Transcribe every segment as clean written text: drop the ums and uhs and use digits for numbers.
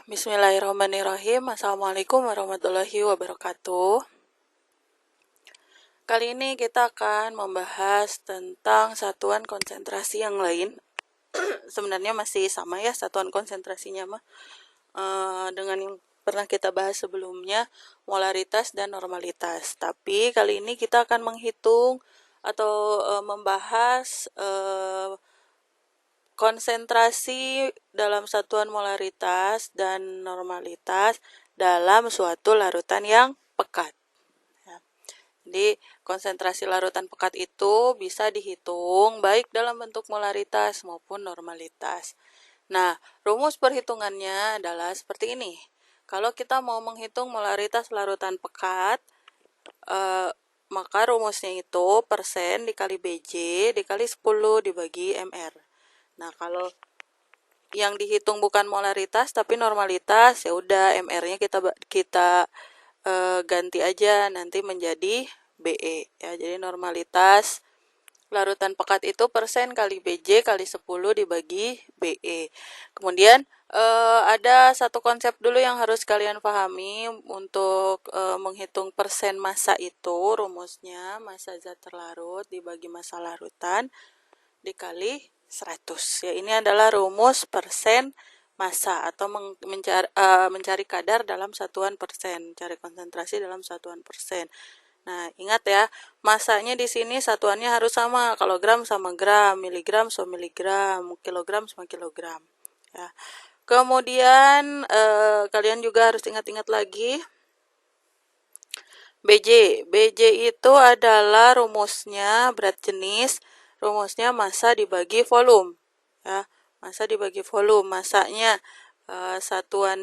Bismillahirrahmanirrahim. Assalamualaikum warahmatullahi wabarakatuh. Kali ini kita akan membahas tentang satuan konsentrasi yang lain. Sebenarnya masih sama ya satuan konsentrasinya mah dengan yang pernah kita bahas sebelumnya, molaritas dan normalitas. Tapi kali ini kita akan menghitung atau membahas konsentrasi dalam satuan molaritas dan normalitas dalam suatu larutan yang pekat. Jadi, konsentrasi larutan pekat itu bisa dihitung baik dalam bentuk molaritas maupun normalitas. Nah, rumus perhitungannya adalah seperti ini. Kalau kita mau menghitung molaritas larutan pekat, maka rumusnya itu persen dikali BJ dikali 10 dibagi MR. Nah, kalau yang dihitung bukan molaritas tapi normalitas, ya udah MR-nya kita ganti aja nanti menjadi BE ya. Jadi normalitas larutan pekat itu persen kali BJ kali 10 dibagi BE. Kemudian ada satu konsep dulu yang harus kalian pahami untuk menghitung persen massa itu. Rumusnya massa zat terlarut dibagi massa larutan dikali 100 ya. Ini adalah rumus persen massa atau mencari kadar dalam satuan persen, cari konsentrasi dalam satuan persen. Nah, ingat ya, massanya di sini satuannya harus sama. Kalau gram sama gram, miligram sama miligram, kilogram sama kilogram ya. Kemudian kalian juga harus ingat-ingat lagi BJ. BJ itu adalah rumusnya berat jenis, rumusnya massa dibagi volume ya. Massa dibagi volume, massanya satuan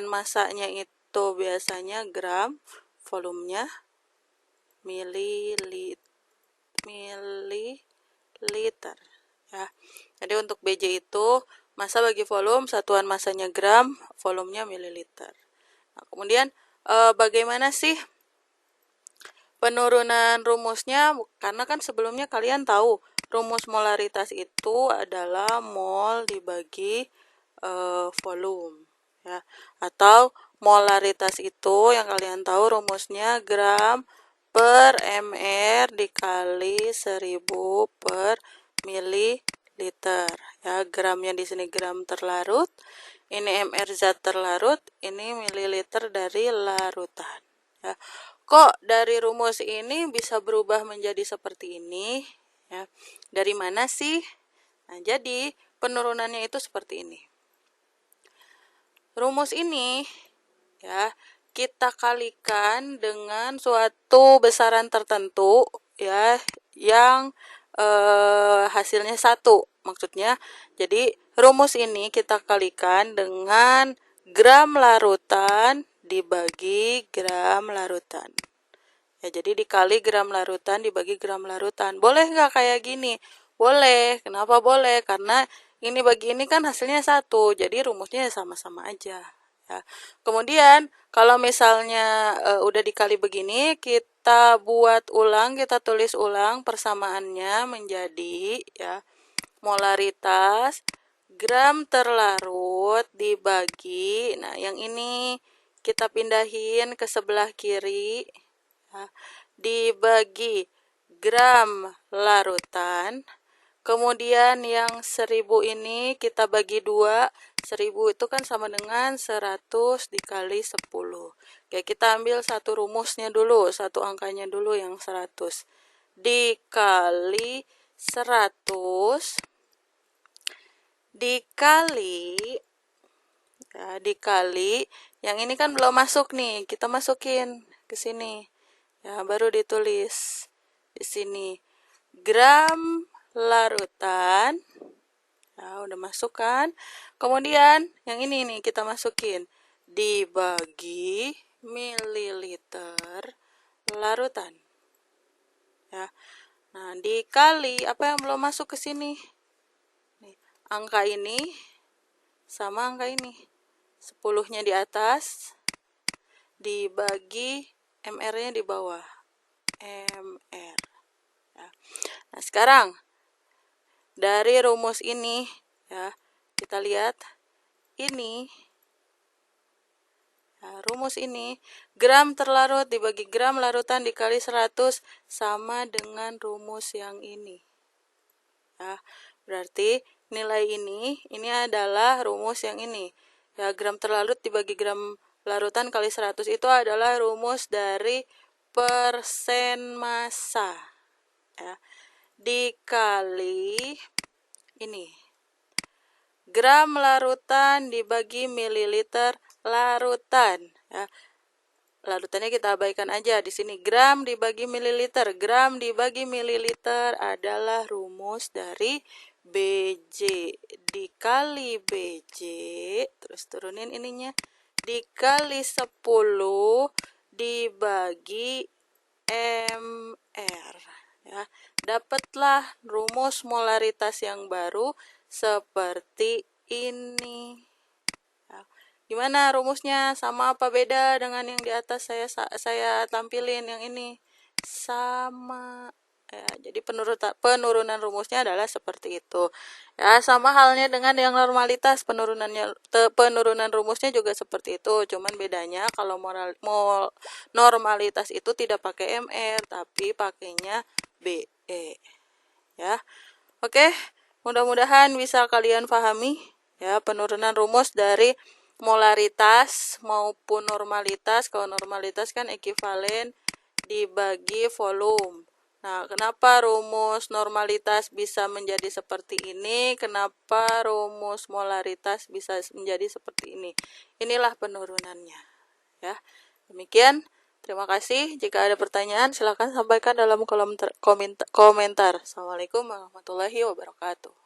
massanya itu biasanya gram, volumenya mililiter ya. Jadi untuk BJ itu massa bagi volume, satuan massanya gram, volumenya mililiter. Nah, kemudian bagaimana sih penurunan rumusnya? Karena kan sebelumnya kalian tahu rumus molaritas itu adalah mol dibagi volume ya. Atau molaritas itu yang kalian tahu rumusnya gram per mr dikali 1000 per mililiter ya. Gramnya di sini gram terlarut, ini mr zat terlarut, ini mililiter dari larutan ya. Kok dari rumus ini bisa berubah menjadi seperti ini ya? Dari mana sih? Nah, jadi penurunannya itu seperti ini. Rumus ini ya kita kalikan dengan suatu besaran tertentu ya yang hasilnya 1. Maksudnya, jadi rumus ini kita kalikan dengan gram larutan dibagi gram larutan. Ya, jadi dikali gram larutan dibagi gram larutan. Boleh nggak kayak gini? Boleh. Kenapa boleh? Karena ini bagi ini kan hasilnya 1. Jadi rumusnya sama-sama aja. Ya. Kemudian kalau misalnya udah dikali begini, kita buat ulang, kita tulis ulang persamaannya menjadi ya molaritas gram terlarut dibagi, nah yang ini kita pindahin ke sebelah kiri ya, dibagi gram larutan. Kemudian yang 1000 ini kita bagi 2. 1000 itu kan sama dengan 100 dikali 10. Oke, kita ambil satu rumusnya dulu, satu angkanya dulu yang 100. Dikali 100 dikali yang ini kan belum masuk nih, kita masukin ke sini. Ya, baru ditulis di sini gram larutan. Nah, udah masuk kan? Kemudian yang ini nih kita masukin dibagi mililiter larutan. Ya. Nah, dikali apa yang belum masuk ke sini? Nih, angka ini sama angka ini. 10-nya di atas dibagi MR-nya di bawah. MR. Ya. Nah, sekarang dari rumus ini ya, kita lihat ini, nah, rumus ini, gram terlarut dibagi gram larutan dikali 100 sama dengan rumus yang ini. Ya, berarti nilai ini adalah rumus yang ini. Ya, gram terlarut dibagi gram larutan kali 100 itu adalah rumus dari persen massa. Ya, dikali ini. Gram larutan dibagi mililiter larutan. Ya, larutannya kita abaikan aja di sini. Gram dibagi mililiter. Gram dibagi mililiter adalah rumus dari BJ dikali BJ, terus turunin ininya, dikali 10 dibagi MR. Ya, dapatlah rumus molaritas yang baru seperti ini. Ya, gimana rumusnya? Sama apa beda dengan yang di atas saya tampilin yang ini? Sama. Ya, jadi penurunan rumusnya adalah seperti itu. Ya, sama halnya dengan yang normalitas, penurunan rumusnya juga seperti itu. Cuman bedanya kalau normalitas itu tidak pakai MR tapi pakainya BE. Ya. Oke, mudah-mudahan bisa kalian pahami ya penurunan rumus dari molaritas maupun normalitas. Kalau normalitas kan ekuivalen dibagi volume. Nah, kenapa rumus normalitas bisa menjadi seperti ini? Kenapa rumus molaritas bisa menjadi seperti ini? Inilah penurunannya. Ya, demikian. Terima kasih. Jika ada pertanyaan, silakan sampaikan dalam kolom komentar. Assalamualaikum warahmatullahi wabarakatuh.